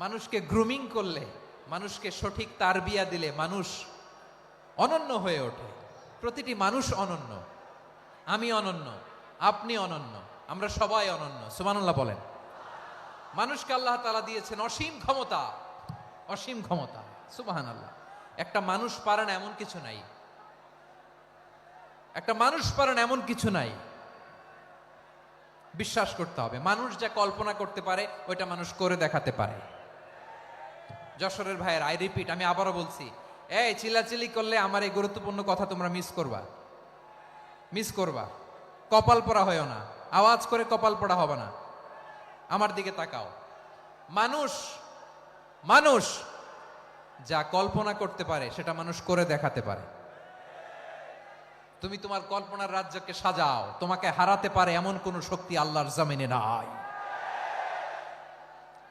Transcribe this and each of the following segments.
মানুষকে গ্রুমিং করলে, মানুষকে সঠিক তারবিয়া দিলে মানুষ অনন্য হয়ে ওঠে। প্রতিটি মানুষ অনন্য। আমি অনন্য, আপনি অনন্য, আমরা সবাই অনন্য। সুবহানাল্লাহ বলেন। মানুষকে আল্লাহ তাআলা দিয়েছেন অসীম ক্ষমতা, অসীম ক্ষমতা। সুবহানাল্লাহ। একটা মানুষ পারে না এমন কিছু নাই, একটা মানুষ পারে না এমন কিছু নাই। বিশ্বাস করতে হবে, মানুষ যা কল্পনা করতে পারে ওইটা মানুষ করে দেখাতে পারে। যশোরের ভাইয়ের, আই রিপিট, আমি আবারও বলছি, এই চিল্লাচিল্লি করলে আমার এই গুরুত্বপূর্ণ কথা তোমরা মিস করবা, মিস করবা। কপাল পড়া হয়েও না, আওয়াজ করে কপাল পড়া হবে না। আমার দিকে তাকাও। মানুষ, মানুষ যা কল্পনা করতে পারে সেটা মানুষ করে দেখাতে পারে। তুমি তোমার কল্পনার রাজ্যকে সাজাও, তোমাকে হারাতে পারে এমন কোন শক্তি আল্লাহর জমিনে নাই।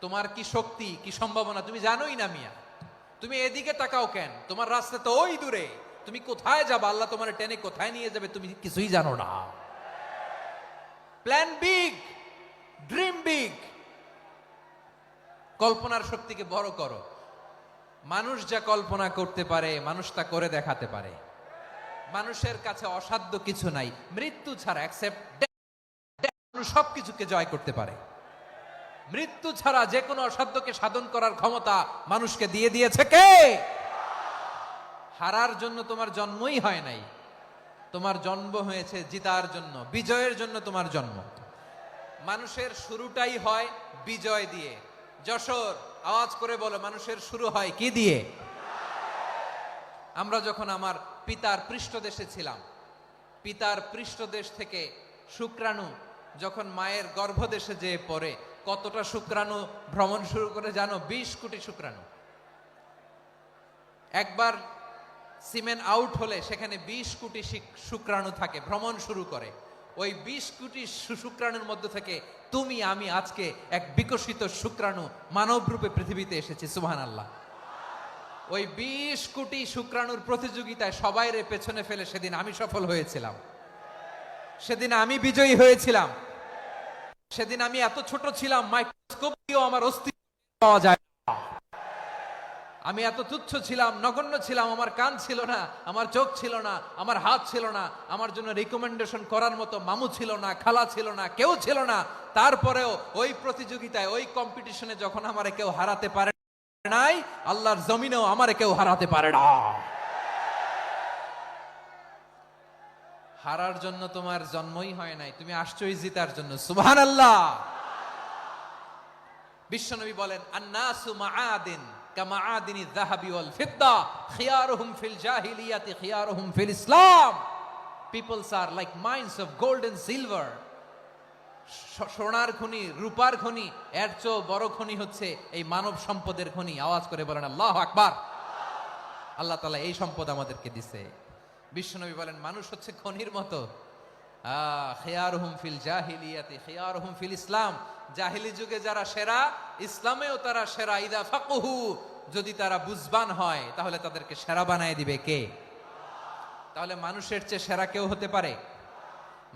তোমার কি শক্তি, কি সম্ভাবনা তুমি জানোই না মিয়া। তুমি এদিকে তাকাও কেন? তোমার রাস্তা তো ওই দূরে। তুমি কোথায় যাবে, আল্লাহ তোমার টেনে কোথায় নিয়ে যাবে তুমি কিছুই জানো না। প্ল্যান বিগ, ড্রিম বিগ, কল্পনার শক্তিকে বড় করো। মানুষ যা কল্পনা করতে পারে মানুষ তা করে দেখাতে পারে। মানুষের কাছে অসাধ্য কিছু নাই, মৃত্যু ছাড়া, এক্সেপ্ট মানুষ সবকিছুকে জয় করতে পারে। মৃত্যু ছাড়া যে কোনো অসাধ্যকে সাধন করার ক্ষমতা মানুষকে দিয়ে দিয়েছে কে? হারার জন্য তোমার জন্মই হয় নাই, তোমার জন্ম হয়েছে জিতার জন্য, বিজয়ের জন্য তোমার জন্ম। মানুষের শুরুটাই হয় বিজয় দিয়ে। যশোর, আওয়াজ করে বলো, মানুষের শুরু হয় কি দিয়ে? আমরা যখন আমার পিতার পৃষ্ঠদেশে ছিলাম, পিতার পৃষ্ঠদেশ থেকে শুক্রাণু যখন মায়ের গর্ভদেশে যেয়ে পড়ে, কতটা শুক্রাণু ভ্রমণ শুরু করে জানো? 20 কোটি শুক্রাণু। একবার সিমেন আউট হলে সেখানে 20 কোটি শুক্রাণু থাকে, ভ্রমণ শুরু করে। ওই 20 কোটি শুক্রাণুর মধ্য থেকে তুমি আমি আজকে এক বিকশিত শুক্রাণু মানব রূপে পৃথিবীতে এসেছি। সুবহানাল্লাহ। ওই 20 কোটি শুক্রাণুর প্রতিযোগিতায় সবাইরে পেছনে ফেলে সেদিন আমি সফল হয়েছিলাম, সেদিন আমি বিজয়ী হয়েছিলাম। সেদিন আমি এত ছোট ছিলাম, মাইক্রোস্কোপ দিয়েও আমার অস্তিত্ব পাওয়া যায় না। আমি এত তুচ্ছ ছিলাম, নগণ্য ছিলাম। আমার কান ছিল না, আমার চোখ ছিল না, আমার হাত ছিল না, আমার জন্য রিকমেন্ডেশন করার মতো মামু ছিল না, খালা ছিল না, কেউ ছিল না। তারপরেও ওই প্রতিযোগিতায়, ওই কম্পিটিশনে যখন আমারে কেউ হারাতে পারে নাই, আল্লাহর জমিনেও আমারে কেউ হারাতে পারে না। হারার জন্য তোমার জন্মই হয় নাই, তুমি আসছোই জিতার জন্য। সুবহানাল্লাহ। বিশ্বনবী বলেন, আন্নাসু মাআদিন কামাআদিনিয যাহাবি ওয়াল ফিদ্দা খিয়ারুহুম ফিল জাহিলিয়াতি খিয়ারুহুম ফিল ইসলাম। Peoples are like mines of gold and silver. সোনার খনি, রূপার খনি, এর চেয়েও বড় খনি হচ্ছে এই মানব সম্পদের খনি। আওয়াজ করে বলেন আল্লাহু আকবার। আল্লাহ তাআলা এই সম্পদ আমাদেরকে দিছে। বিশ্বনবী বলেন, মানুষ হচ্ছে খনির মতো। খিয়ারুহুম ফিল জাহিলিয়াতি খিয়ারুহুম ফিল ইসলাম। জাহিলি যুগে যারা সেরা, ইসলামেও তারা সেরা। ইদা ফাকুহু, যদি তারা বুঝবান হয় তাহলে তাদেরকে সেরা বানায় দিবে কে? তাহলে মানুষের চেয়ে সেরা কেউ হতে পারে?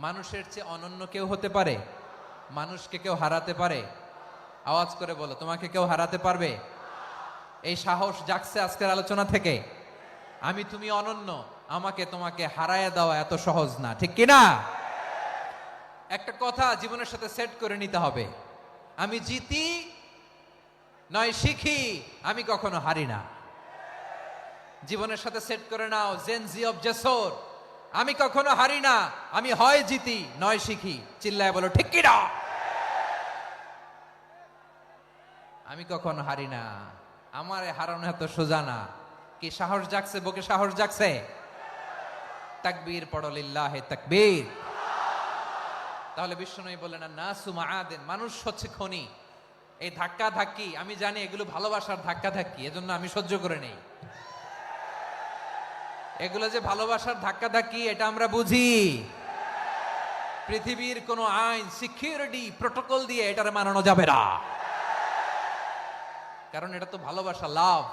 মানুষের চেয়ে অনন্য কেউ হতে পারে? মানুষকে কেউ হারাতে পারে? আওয়াজ করে বলো, তোমাকে কেউ হারাতে পারবে? এই সাহস জাগছে আজকের আলোচনা থেকে। আমি তুমি অনন্য, আমাকে তোমাকে হারায় দেওয়া এত সহজ না, ঠিক কিনা? একটা কথা জীবনের সাথে সেট করে নিতে হবে, আমি জিতি নয় শিখি, আমি কখনো হারি না। জীবনের সাথে সেট করে নাও, জেনজি অফ যশোর, আমি কখনো হারি না, আমি হয় জিতি নয় শিখি। চিল্লায় বলো ঠিক কিনা? আমি কখনো হারি না, আমার হারানো এত সোজা না। কি সাহস জাগছে? বুকে সাহস জাগছে? তাকবীর পড়ো, লিল্লাহে তাকবীর। তাহলে বিশ্বনবী বললেন, নাসু মাআদিন, মানুষ হচ্ছে খনি। এই ধাক্কা ধাক্কি, আমি জানি এগুলো ভালোবাসার ধাক্কা ধাক্কি, এজন্য আমি সহ্য করে নেই। এগুলো যে ভালোবাসার ধাক্কা ধাক্কি এটা আমরা বুঝি। পৃথিবীর কোন আইন, সিকিউরিটি প্রটোকল দিয়ে এটারে মানানো যাবে না, কারণ এটা তো ভালোবাসা, লাভ।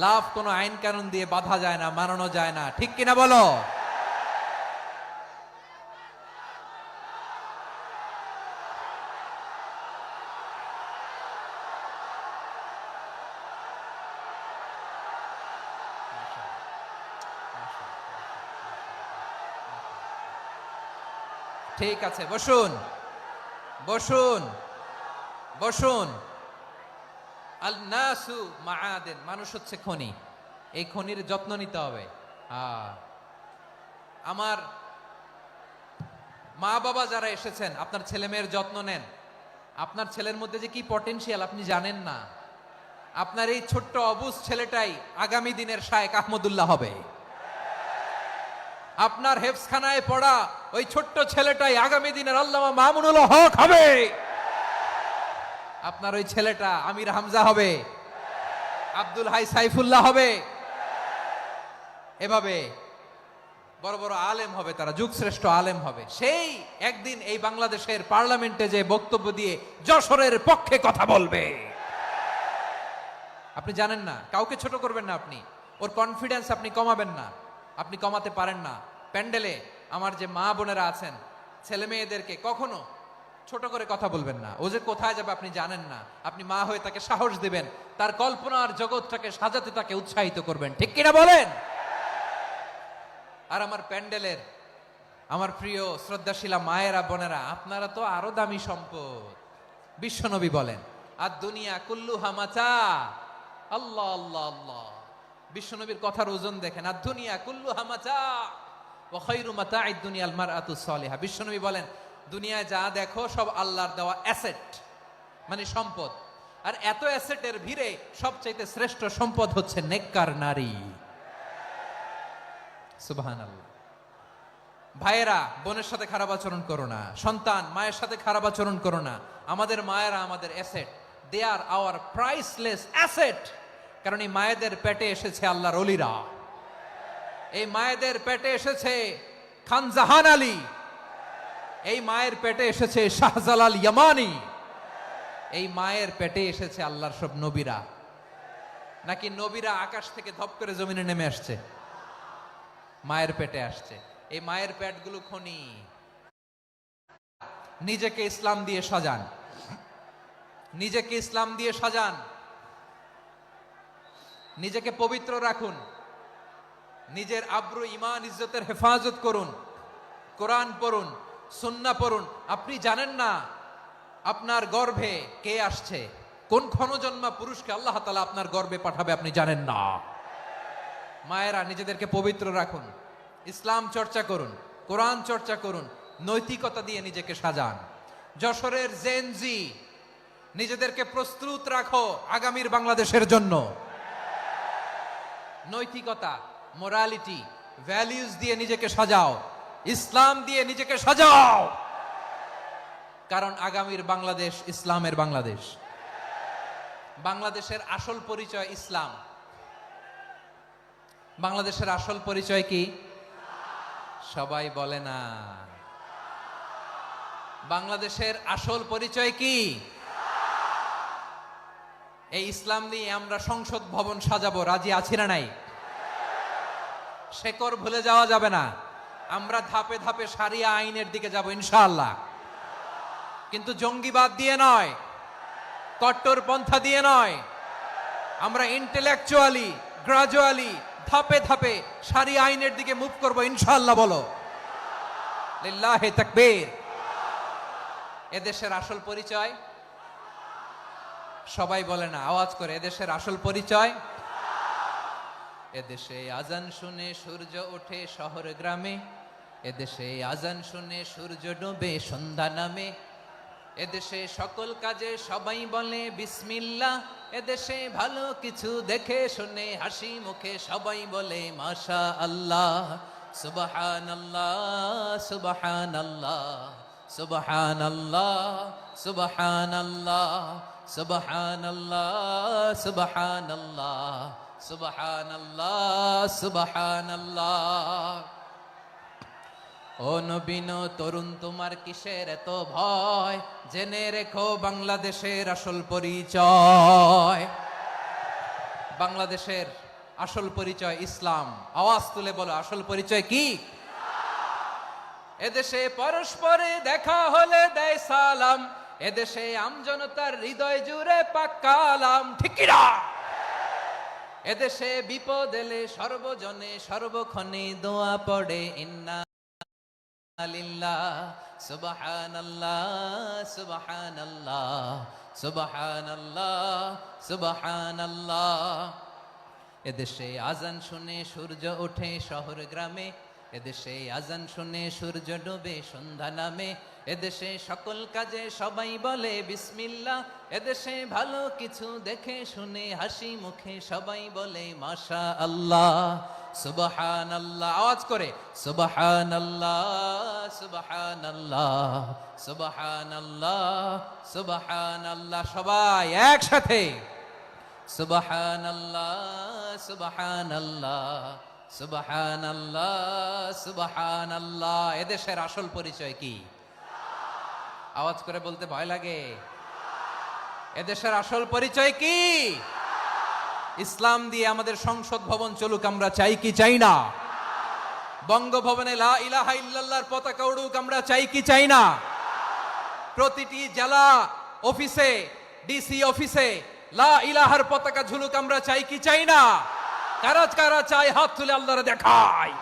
লাভ কোনো আইন কানুন দিয়ে বাধা যায় না, মানানো যায় না, ঠিক কিনা বলো? ঠিক আছে, বসুন বসুন বসুন। আল নাসু মাআদিন, মানুষ হচ্ছে খনি, এই খনির যত্ন নিতে হবে। আমার মা বাবা যারা এসেছেন, আপনার ছেলে মেয়ের যত্ন নেন। আপনার ছেলের মধ্যে যে কি পটেনশিয়াল আপনি জানেন না। আপনার এই ছোট্ট অবুজ ছেলেটাই আগামী দিনের শায়েখ আহমদুল্লাহ হবে। আপনার হেফজখানায় পড়া ওই ছোট্ট ছেলেটাই আগামী দিনের আল্লামা মামুনুল হক হবে। আপনার ওই ছেলেটা আমির হামজা হবে, আব্দুল হাই সাইফুল্লাহ হবে। এভাবে বড় বড় আলেম হবে, তারা যুগশ্রেষ্ঠ আলেম হবে। সেই একদিন এই বাংলাদেশের পার্লামেন্টে যে বক্তব্য দিয়ে যশোরের পক্ষে কথা বলবে। আপনি জানেন না, কাউকে ছোট করবেন না আপনি, ওর কনফিডেন্স আপনি কমাবেন না, আপনি কমাতে পারেন না। প্যান্ডেলে আমার যে মা বোনেরা আছেন, ছেলে মেয়েদেরকে কখনো ছোট করে কথা বলবেন না। ও যে কোথায় যাবে আপনি জানেন না, আপনি মা হয়ে তাকে সাহস দিবেন, তার কল্পনার জগৎটাকে সাজাতে তাকে উৎসাহিত করবেন, ঠিক কিনা বলেন? আর আমার প্যান্ডেলের আমার প্রিয় শ্রদ্ধাশীলা মায়েরা বোনেরা, আপনারা তো আরো দামি সম্পদ। বিশ্বনবী বলেন, আর দুনিয়া কুল্লুহা মাতা। আল্লাহ আল্লাহ আল্লাহ, বিশ্বনবীর কথার ওজন দেখেন। আর দুনিয়া কুল্লুহা মাতা ওয়া খায়রু মাতা'আদ দুনিয়াল মারআতুস সালিহা। বিশ্বনবী বলেন, দুনিয়ায় যা দেখো সব আল্লাহর দেওয়া অ্যাসেট, মানে সম্পদ। আর এত অ্যাসেটের ভিড়ে সবচাইতে শ্রেষ্ঠ সম্পদ হচ্ছে নেককার নারী। সুবহানাল্লাহ। ভাইয়েরা বোনের সাথে খারাপ আচরণ করো না, সন্তান মায়ের সাথে খারাপ আচরণ করো না। আমাদের মায়েরা আমাদের asset, they are our priceless asset. কারণ এই মায়েদের পেটে এসেছে আল্লাহর ওলিরা, এই মায়েদের পেটে এসেছে খান জাহান আলী, এই মায়ের পেটে এসেছে শাহজালাল ইয়ামানি, এই মায়ের পেটে এসেছে আল্লাহর সব নবীরা। নাকি নবীরা আকাশ থেকে ধপ করে জমিনে নেমে আসছে? মায়ের পেটে আসছে। এই মায়ের পেটগুলো খনি। নিজেকে ইসলাম দিয়ে সাজান, নিজেকে ইসলাম দিয়ে সাজান, নিজেকে পবিত্র রাখুন, নিজের আব্রু ইমান ইজ্জতের হেফাজত করুন, কোরআন পড়ুন, সুন্নাহ পড়ুন। আপনি জানেন না আপনার গর্ভে কে আসছে, কোন ক্ষণজন্মা পুরুষকে আল্লাহ তাআলা আপনার গর্ভে পাঠাবে আপনি জানেন না। মায়েরা নিজেদেরকে পবিত্র রাখুন, ইসলাম চর্চা করুন, কোরআন চর্চা করুন, নৈতিকতা দিয়ে নিজেকে সাজান। যশোরের জেনজি, নিজেদেরকে প্রস্তুত রাখো আগামীর বাংলাদেশের জন্য। নৈতিকতা, মোরালিটি, ভ্যালিউজ দিয়ে নিজেকে সাজাও, ইসলাম দিয়ে নিজেকে সাজাও। কারণ আগামীর বাংলাদেশ ইসলামের বাংলাদেশ। বাংলাদেশের আসল পরিচয় ইসলাম। বাংলাদেশের আসল পরিচয় কি? সবাই বলে না। বাংলাদেশের আসল পরিচয় কি? এই ইসলাম নিয়ে আমরা সংসদ ভবন সাজাবো, রাজি আছি না নাই? শেকড় ভুলে যাওয়া যাবে না। আমরা ধাপে ধাপে শারিয়া আইনের দিকে যাব ইনশাআল্লাহ, কিন্তু জঙ্গিবাদ দিয়ে নয়, কট্টর পন্থা দিয়ে নয়। আমরা ইন্টেলেকচুয়ালি, গ্রাজুয়ালি, ধাপে ধাপে শারিয়া আইনের দিকে মুভ করব ইনশাআল্লাহ। বলো লিল্লাহি তাকবীর। এদেশের আসল পরিচয় সবাই বলে না, আওয়াজ করে, এদেশের আসল পরিচয়। এদেশে আজান শুনে সূর্য ওঠে শহর গ্রামে, এদেশে আজান শুনে সূর্য ডোবে সন্ধ্যা নামে, এদেশে সকল কাজে সবাই বলে বিসমিল্লাহ, এদেশে ভালো কিছু দেখে শুনে হাসি মুখে সবাই বলে মাশা আল্লাহ। সুবহানাল্লাহ সুবহানাল্লাহ সুবহানাল্লাহ সুবহানাল্লাহ সুবহানাল্লাহ সুবহানাল্লাহ সুবহানাল্লাহ সুবহানাল্লাহ। ও নবীন তরুণ, তোমার কিসের এত ভয়? জেনে রেখো বাংলাদেশের আসল পরিচয়। বাংলাদেশের আসল পরিচয় ইসলাম। আওয়াজ তুলে বলো, আসল পরিচয় কি? এদেশে পরস্পরে দেখা হলে দেয় সালাম, এদেশে আমজনতার হৃদয় জুড়ে পাক্কালাম, ঠিক কি না? এদেশে বিপদ এলে সর্বজনে সর্বক্ষণে দোয়া পড়ে ইন্না লিল্লাহ, সুবহানাল্লাহ, সুবহানাল্লাহ, সুবহানাল্লাহ, সুবহানাল্লাহ। এদেশে আজান শুনে সূর্য ওঠে শহর গ্রামে, এদেশে আজান শুনে সূর্য ডোবে সন্ধ্যা নামে, এদেশে সকল কাজে সবাই বলে বিসমিল্লাহ, এদেশে ভালো কিছু দেখে শুনে হাসি মুখে সবাই বলে মাশা আল্লাহ, সুবহানাল্লাহ। আওয়াজ করে সুবহানাল্লাহ, সুবহানাল্লাহ, সুবহানাল্লাহ, সুবহানাল্লাহ। সবাই একসাথে সুবহানাল্লাহ, সুবহানাল্লাহ, সুবহানাল্লাহ, সুবহানাল্লাহ। এদেশের আসল পরিচয় কি? আওয়াজ করে বলতে ভয় লাগে। এদেশের আসল পরিচয় কি? ইসলাম দিয়ে আমাদের সংসদ ভবন চলুক, আমরা চাই কি চাই না? বঙ্গভবনে লা ইলাহা ইল্লাল্লাহর পতাকা উড়ুক, আমরা চাই কি চাই না? প্রতিটি জেলা অফিসে, ডিসি অফিসে লা ইলাহার পতাকা ঝুলুক, আমরা চাই কি চাই না? কারা কারা চাই হাত তুলে আল্লাহরে দেখায়।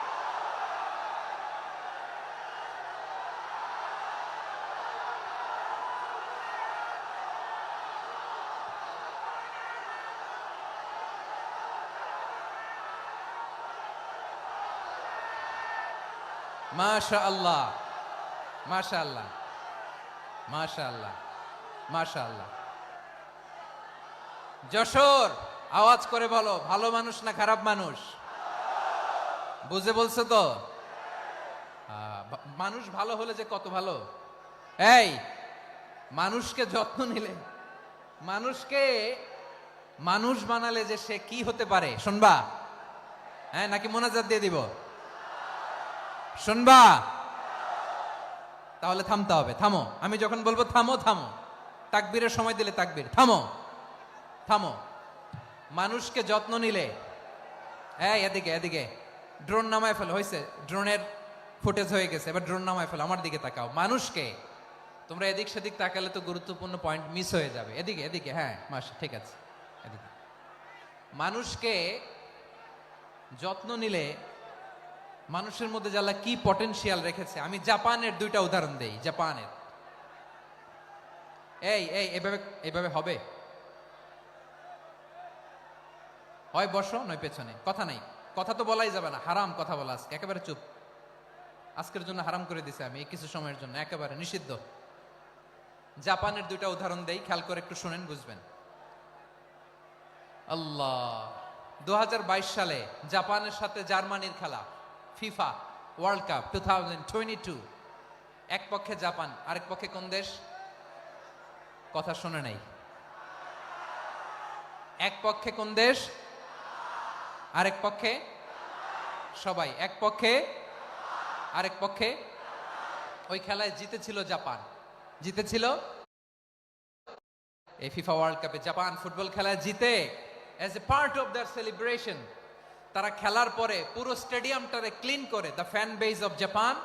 মাশাআল্লাহ, মাশাআল্লাহ, মাশাআল্লাহ, মাশাআল্লাহ। যশোর, আওয়াজ করে বলো, ভালো মানুষ না খারাপ মানুষ? বুঝে বলছো তো? মানুষ ভালো হলে যে কত ভালো। এই মানুষকে যত্ন নিলে, মানুষকে মানুষ বানালে যে সে কি হতে পারে শুনবা? হ্যাঁ, নাকি মোনাজাত দিয়ে দিব? শুনবা? তাহলে থামতে হবে। থামো, আমি যখন বলবো থামো থামো, তাকবীরের সময় দিলে তাকবীর, থামো থামো। মানুষকে যত্ন নিলে, এই এদিকে এদিকে, ড্রোন নামায় ফেলো। হয়েছে, ড্রোনের ফুটেজ হয়ে গেছে, এবার ড্রোন নামায় ফেলো। আমার দিকে তাকাও। মানুষকে, তোমরা এদিক সেদিক তাকালে তো গুরুত্বপূর্ণ পয়েন্ট মিস হয়ে যাবে। এদিকে এদিকে, হ্যাঁ মাশা, ঠিক আছে, এদিকে। মানুষকে যত্ন নিলে মানুষের মধ্যে যারা কি পটেনশিয়াল রেখেছে। আমি জাপানের দুইটা উদাহরণ দেই। জাপানের, এই এই এভাবে এভাবে হবে, হয় বসো নয় পেছনে, কথা নাই, কথা তো বলাই যাবে না, হারাম কথা বলা আজকে, একেবারে চুপ। আজকের জন্য হারাম করে দিছে আমি, এই কিছু সময়ের জন্য একেবারে নিষিদ্ধ। জাপানের দুইটা উদাহরণ দেই, খেয়াল করে একটু শুনেন, বুঝবেন। আল্লাহ, 2022 সালে জাপানের সাথে জার্মানির খেলা, ফিফা ওয়ার্ল্ড কাপ 2022। এক পক্ষে জাপান, আরেক পক্ষে কোন দেশ? কথা শুনে নাই। এক পক্ষে কোন দেশ? আরেক পক্ষে? সবাই এক পক্ষে, আরেক পক্ষে। ওই খেলায় জিতেছিল জাপান, জিতেছিল। এই ফিফা ওয়ার্ল্ড কাপে জাপান ফুটবল খেলায় জিতে, as a part of their celebration তারা খেলার পরে পুরো স্টেডিয়ামটারে ক্লিন করে। The fan base of Japan,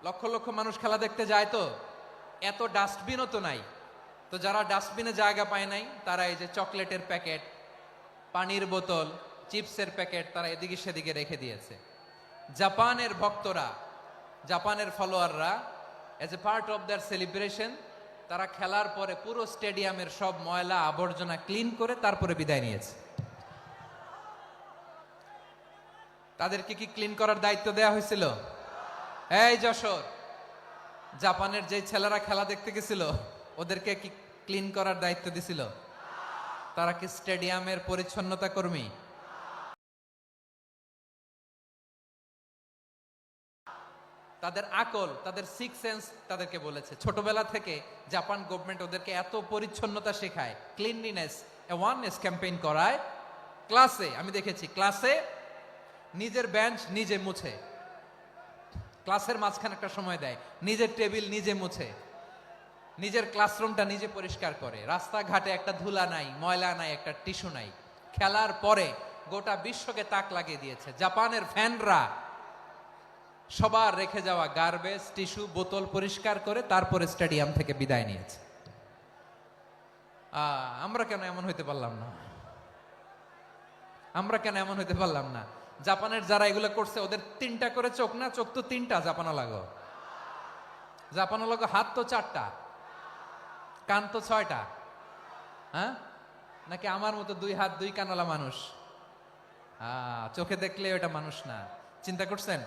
লক্ষ লক্ষ মানুষ খেলা দেখতে যায়, তো এত ডাস্টবিনও তো নাই। তো যারা ডাস্টবিনে জায়গা পায় নাই, তারা এই যে চকলেটের প্যাকেট, পানির বোতল, চিপসের প্যাকেট তারা এদিকে সেদিকে রেখে দিয়েছে। জাপানের ভক্তরা, জাপানের ফলোয়াররা, as a part of their celebration তারা খেলার পরে পুরো স্টেডিয়ামের সব ময়লা আবর্জনা ক্লিন করে তারপরে বিদায় নিয়েছে। তাদেরকে কি ক্লিন করার দায়িত্ব দেয়া হয়েছিল? এই যশোর, জাপানের যে ছেলেরা খেলা দেখতে গেছিল ওদেরকে কি ক্লিন করার দায়িত্ব দিছিল? তারা কি স্টেডিয়ামের পরিচ্ছন্নতা কর্মী? তাদের আকল, তাদের সিক্স সেন্স তাদেরকে বলেছে। ছোটবেলা থেকে জাপান গভর্নমেন্ট ওদেরকে এত পরিচ্ছন্নতা শেখায়, ক্লিনলিনেস অ্যাওয়ারনেস ক্যাম্পেইন করায়। ক্লাসে আমি দেখেছি, ক্লাসে নিজের বেঞ্চ নিজে মুছে, ক্লাসের মাঝখানে একটা সময় দেয়, নিজের টেবিল নিজে মুছে, নিজের ক্লাসরুমটা নিজে পরিষ্কার করে। রাস্তাঘাটে একটা ধুলা নাই, ময়লা নাই, একটা টিস্যু নাই। খেলার পরে গোটা বিশ্বকে তাক লাগিয়ে দিয়েছে। জাপানের ফ্যানরা সবার রেখে যাওয়া গার্বেজ, টিস্যু, বোতল পরিষ্কার করে তারপরে স্টেডিয়াম থেকে বিদায় নিয়েছে। আমরা কেন এমন হইতে পারলাম না? আমরা কেন এমন হইতে পারলাম না? জাপানের যারা এগুলো করছে ওদের তিনটা করে চোখ না? চোখ তো তিনটা, জাপানা লাগো। জাপানের লোক হাত তো 4টা, কান তো 6টা, হ্যাঁ? নাকি আমার মতো 2 হাত 2 কানওয়ালা মানুষ? চোখে দেখলে ওটা মানুষ না। চিন্তা করছেন?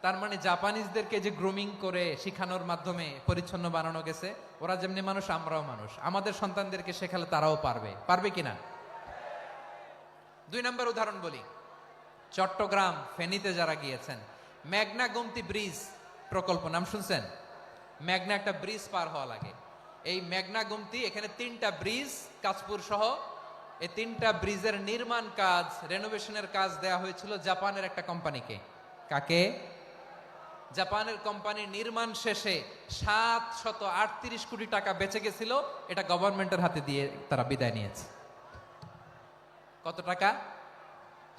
তার মানে জাপানিজদেরকে যে গ্রুমিং করে শিখানোর মাধ্যমে পরিচ্ছন্ন বানানো গেছে, ওরা যেমনি মানুষ আমরাও মানুষ। আমাদের সন্তানদেরকে শেখালে তারাও পারবে, পারবে কিনা? 2 নম্বর উদাহরণ বলি। চট্টগ্রাম ফেনীতে যারা গিয়েছেন, মেঘনা গোমতী ব্রিজ প্রকল্প নাম শুনছেন? মেঘনা একটা ব্রিজ পার হওয়া লাগে। এই মেঘনা গোমতী, এখানে 3টা ব্রিজ কাঁচপুর সহ, এই 3টা ব্রিজের নির্মাণ কাজ, রেনোভেশনের কাজ দেয়া হয়েছিল জাপানের একটা কোম্পানিকে। কাকে? জাপানের কোম্পানির নির্মাণ শেষে 738 কোটি টাকা বেঁচে গেছিল, এটা গভর্নমেন্টের হাতে দিয়ে তারা বিদায় নিয়েছে। কত টাকা?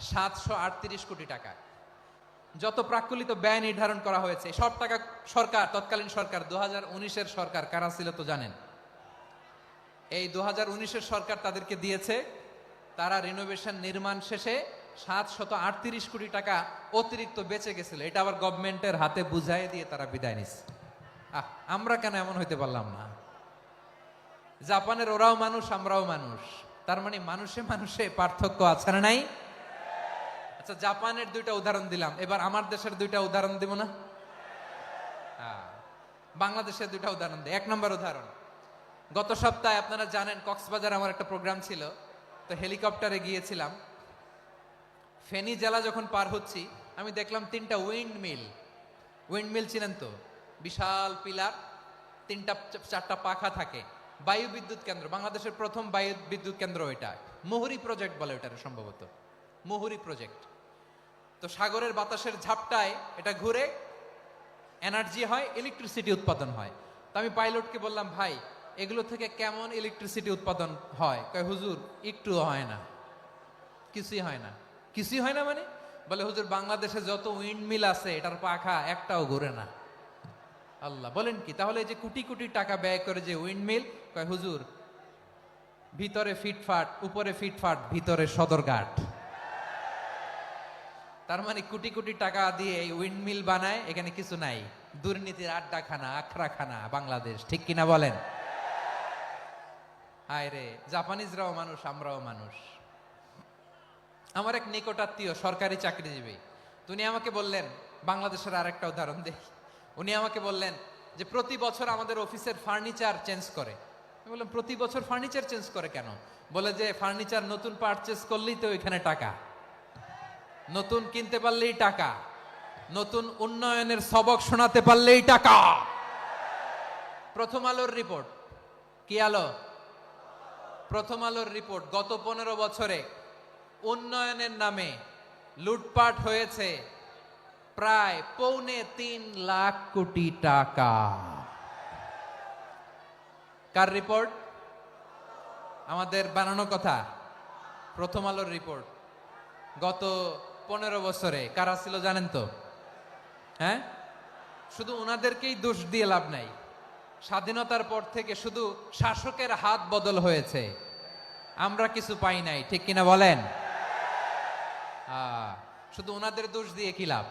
738 কোটি টাকা। যত প্রাক্কলিত ব্যয় নির্ধারণ করা হয়েছে সব টাকা সরকার, তৎকালীন সরকার 2019-এর সরকার, কারা ছিল তো জানেন? এই 2019-এর সরকার তাদেরকে দিয়েছে। তারা রিনোভেশন নির্মাণ শেষে 738 কোটি টাকা অতিরিক্ত বেঁচে গেছিল, এটা আবার গভর্নমেন্টের হাতে বুঝাই দিয়ে তারা বিদায় নিচ্ছে। আমরা কেন এমন হইতে পারলাম না? জাপানের ওরাও মানুষ, আমরাও মানুষ, তার মানে মানুষে মানুষে পার্থক্য আছে না নাই? আচ্ছা, জাপানের 2টা উদাহরণ দিলাম, এবার আমার দেশের 2টা উদাহরণ দিব না? বাংলাদেশের 2টা উদাহরণ দিই। 1 নম্বর উদাহরণ, গত সপ্তাহে আপনারা জানেন কক্সবাজার আমার একটা প্রোগ্রাম ছিল, তো হেলিকপ্টারে গিয়েছিলাম। ফেনী জেলা যখন পার হচ্ছি, আমি দেখলাম 3টা উইন্ডমিল। উইন্ডমিল চিনেন তো? বিশাল পিলার, 3টা 4টা পাখা থাকে। বায়ু বিদ্যুৎ কেন্দ্র, বাংলাদেশের প্রথম বায়ু বিদ্যুৎ কেন্দ্র এটা। মুহুরী প্রজেক্ট বলে এটার, সম্ভবত মুহুরী প্রজেক্ট। তো সাগরের বাতাসের ঝাপটায় এটা ঘুরে এনার্জি হয়, ইলেকট্রিসিটি উৎপাদন হয়। তো আমি পাইলটকে বললাম, ভাই এগুলো থেকে কেমন ইলেকট্রিসিটি উৎপাদন হয়? কয়, হুজুর একটু হয় না, কিছুই হয় না। কিছুই হয় না মানে? বলে, হুজুর বাংলাদেশে যত উইন্ডমিল আছে এটার পাখা একটাও ঘুরে না। আল্লাহ, বলেন কি? তাহলে এই যে কোটি কোটি টাকা ব্যয় করে যে উইন্ডমিল, কয় হুজুর ভিতরে ফিটফাট, উপরে ফিটফাট, ভিতরে সদরঘাট। তার মানে কোটি কোটি টাকা দিয়ে এই উইন্ডমিল বানায়, এখানে কিছু নাই। দুর্নীতির আড্ডাখানা, আখড়াখানা বাংলাদেশ, ঠিক কিনা বলেন? হায় রে, জাপানিজরাও মানুষ, আমরাও মানুষ। আমার এক নিকটাত্মীয় সরকারি চাকরিজীবী, উনি আমাকে বললেন, বাংলাদেশের আরেকটা উদাহরণ দেই। উনি আমাকে বললেন যে প্রতি বছর আমাদের অফিসের ফার্নিচার চেঞ্জ করে। আমি বললাম, প্রতি বছর ফার্নিচার চেঞ্জ করে কেন? বলে যে ফার্নিচার নতুন পারচেজ করলেই তো ওইখানে টাকা, নতুন কিনতে পারলেই টাকা, নতুন উন্নয়নের সবক শোনাতে পারলেই টাকা। প্রথম আলোর রিপোর্ট, কি আলো? প্রথম আলোর রিপোর্ট, গত 15 বছরে উন্নয়নের নামে লুটপাট হয়েছে প্রায় 3.25 লাখ কোটি টাকা। কার রিপোর্ট? আমাদের বানানো কথা? প্রথম আলোর রিপোর্ট। গত 15 বছরে কারা ছিল জানেন তো? হ্যাঁ, শুধু ওনাদেরকেই দোষ দিয়ে লাভ নাই। স্বাধীনতার পর থেকে শুধু শাসকের হাত বদল হয়েছে, আমরা কিছু পাই নাই, ঠিক কিনা বলেন? শুধু ওনাদের দোষ দিয়ে কি লাভ?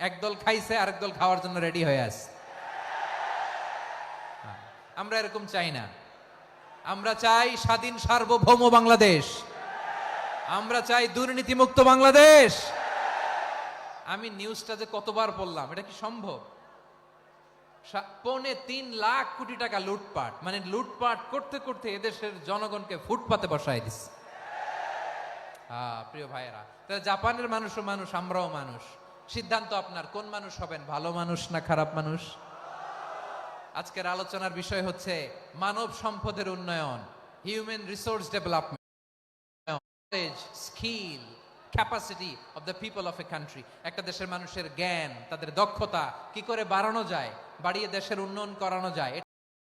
একদল খাইছে, আরেক দল খাওয়ার জন্য রেডি হয়ে আছে। আমরা এরকম চাই না। আমরা চাই স্বাধীন সার্বভৌম বাংলাদেশ। আমরা চাই দুর্নীতিমুক্ত বাংলাদেশ। আমি নিউজটা যে কতবার পড়লাম, এটা কি সম্ভব? 3.25 লাখ কোটি টাকা লুটপাট, মানে লুটপাট করতে করতে এদেশের জনগণকে ফুটপাতে বসায় দিচ্ছে। প্রিয় ভাইয়েরা, তাহলে জাপানের মানুষও মানুষ, আমরাও মানুষ। সিদ্ধান্ত আপনার, কোন মানুষ হবেন, ভালো মানুষ না খারাপ মানুষ? আজকের আলোচনার বিষয় হচ্ছে মানব সম্পদের উন্নয়ন, human resource development, skill, capacity of the people of a country. একটা দেশের মানুষের জ্ঞান, তাদের দক্ষতা কি করে বাড়ানো যায়, বাড়িয়ে দেশের উন্নয়ন করানো যায়।